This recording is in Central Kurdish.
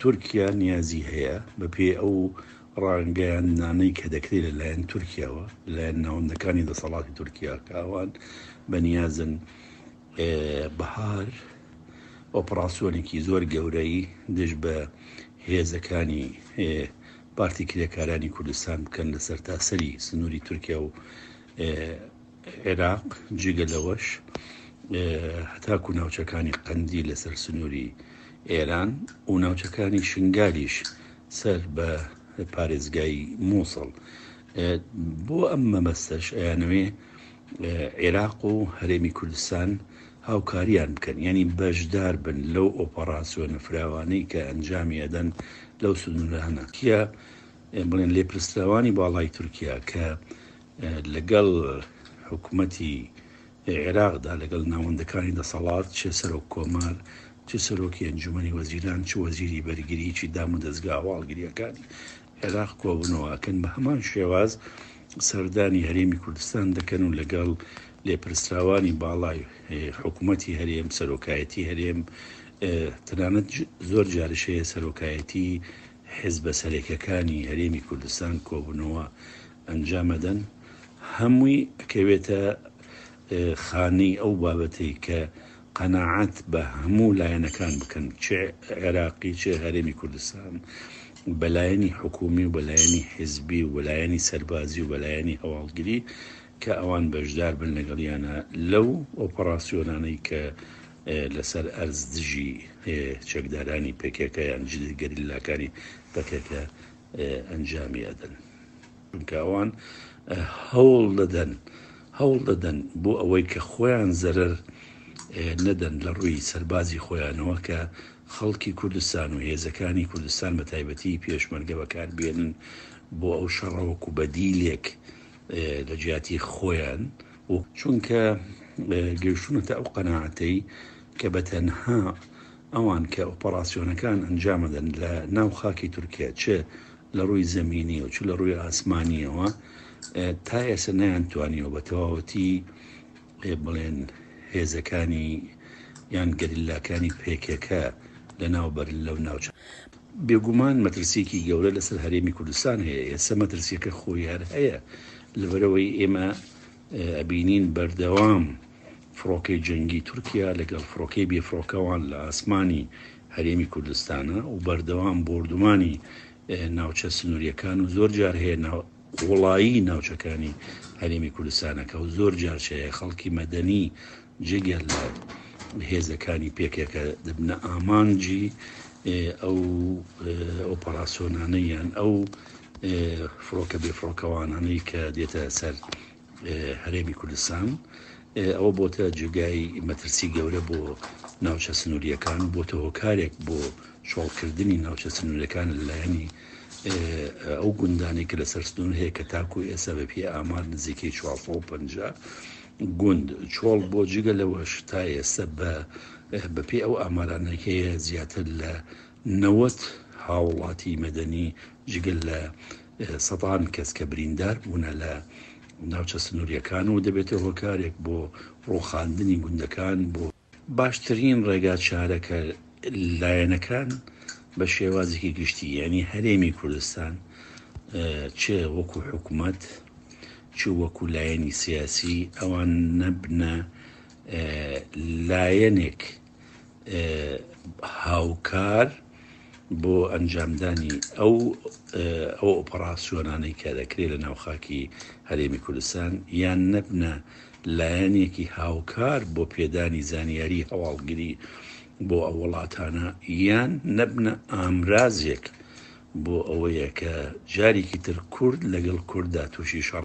تورکیا نیازی هەیە بەپێ ئەو ڕانگەیاندانەی کە دەکرێت لەلایەن تورکیاوە لەلایەن ناوەندەکانی دەسەڵاتی تورکیا کە ئەوان بەنیازن بەهار ئۆپراسیۆنێکی زۆر گەورەی دژ بە هێزەکانی پارتی کرێکارانی کوردستان بکەن لەسەر تاسەری سنووری تورکیا و عێراق جگە لەوەش هەتاکو ناوچەکانی قەندی لەسەر سنووری ئێران و ناوچەکانی شنگالیش سەر بە پارێزگای مووسڵ بۆ ئەم مەبەستەش ئەیانوێ عێراق و هەرێمی کوردستان هاوکاریان بکەن ینی بەشدار بن لەو ئۆپەراسیۆنە فراوانەی کە ئەنجامی ئەدەن لەو سنوورانە کە بڵێن لێپرسراوانی باڵای تورکیا کە لەگەڵ حکوومەتی عێراقدا لەگەڵ ناوەندەکانی دەسەڵات چێ سەرۆک کۆمار چه سەرۆکی ئەنجومەنی وەزیران چ وەزیری بەرگری چی دام و دەستگا هەواڵگریەکانی عێراق کۆبوونەوەکەن بە هەمان شێواز سەردانی هەرێمی کوردستان دەکەن و لەگەڵ لێپرسراوانی باڵای حکوومەتی هەرێم سەرۆکایەتی هەرێم تەنانەت زۆر جارشەیە سەرۆکایەتی حیزبە سەرێکەکانی هەرێمی کوردستان کۆبوونەوە ئەنجامەدەن هەمووی ئەکەوێتە خانەی ئەو بابەتەی کە قەناعەت بە هەموو لایەنەکان بکەن چه عێراقی چه هەرێمی کوردستان بەلایەنی حکومی و بەلایەنی حیزبی و بەلایەنی سەربازی و بەلایەنی هەواڵگری کە ئەوان بەشدار بن لەگەڵیانە لەو ئۆپەراسیۆنانەی کە لەسەر ئەرز دژی چەکدارانی پێکێکە یان گەریلاکانی پەکێکە ئەنجامی ئەدەن چونکە ئەوان هەوڵ دەدەن بۆ ئەوەی کە خۆیان زەرەر نەدەن لە ڕووی سەربازی خۆیانەوە کە خەڵکی کوردستان و هێزەکانی کوردستان بە تایبەتی پێشمەرگە بەکار بێنن بۆ ئەو شەڕەوەکو بەدیلێک لە جیاتی خۆیان و چونکە گەیشتونەتە ئەو قەناعەتەی کە بەتەنها ئەوان کە ئۆپەراسیۆنەکان ئەنجامەدەن لە ناو خاکی تورکیا چه لە ڕووی زەمینی و چ لە ڕووی ئاسمانیەوە تا ئێستا نەیانتوانیەوە بە تەواوەتی بڵێن هێزەکانی یان گەریلاکانی پێکێکە لە ناوبەر لەو ناوچە بێگومان مەترسیەکی گەورە لەسەر هەرێمی کوردستان هەیە ئێستا مەترسیەکە خۆی هەر هەیە لەبەرەوەی ئێمە ئەبینین بەردەوام فڕۆکەی جەنگی تورکیا لەگەڵ فڕۆکەی بێفڕۆکەوان لە ئاسمانی هەرێمی کوردستانە و بەردەوام بردومانی ناوچە سنووریەکان و زۆر جار هەیە وڵایی ناوچەکانی هەرێمی کوردستانەکە و زۆر جارچەیە خەڵکی مەدەنی جگەل لە هێزەکانی پێکێکە دەبنە ئامانجی ئەو ئۆپەراسیۆنانەی یان ئەو فڕۆکە بێفڕۆکەوانانەی کە دێتە سەر هەرێمی کوردستان ئەوە بۆتە جگای مەترسی گەورە بۆ ناوچە سنووریەکان و بۆتە هۆکارێک بۆ شۆڵکردنی ناوچە سنووریەکان لەلایەنی ئەو گوندانی کە لەسەر سنوور هەیە کە تاکو ئێستا بە پێ ئامار نزیکەی 450 گوند چۆڵ بۆ جگە لەوەش تا ئێستا بەپێ ئەو ئامارانە هەیە زیاتر لە 90 هاوڵاتی مەدەنی جگەل لە سەدان کەس کە بریندار بوونە لە ناوچە سنووریەکان و دەبێتە هۆکارێک بۆ ڕۆخاندنی گوندەکان بۆ باشترین ڕێگا چارەکە لایەنەکان بە شێوازێکی گشتی ینی هەرێمی کوردستان چێ وەکو حکوومەت چ وەکو لایەنی سیاسی ئەوان نەبنە لایەنێک هاوکار بۆ ئەنجامدانی ئەو ئۆپەراسیۆنانەی کە دەکرێت لە ناوخاکی هەرێمی کوردستان یان نەبنە لایەنێکی هاوکار بۆ پێدانی زانیاری هەواڵگری بۆ ئەو وڵاتانە یان نەبنە ئامرازێک بۆ ئەوەیە کە جارێکی تر کورد لەگەڵ کووردا تووشی شەڕ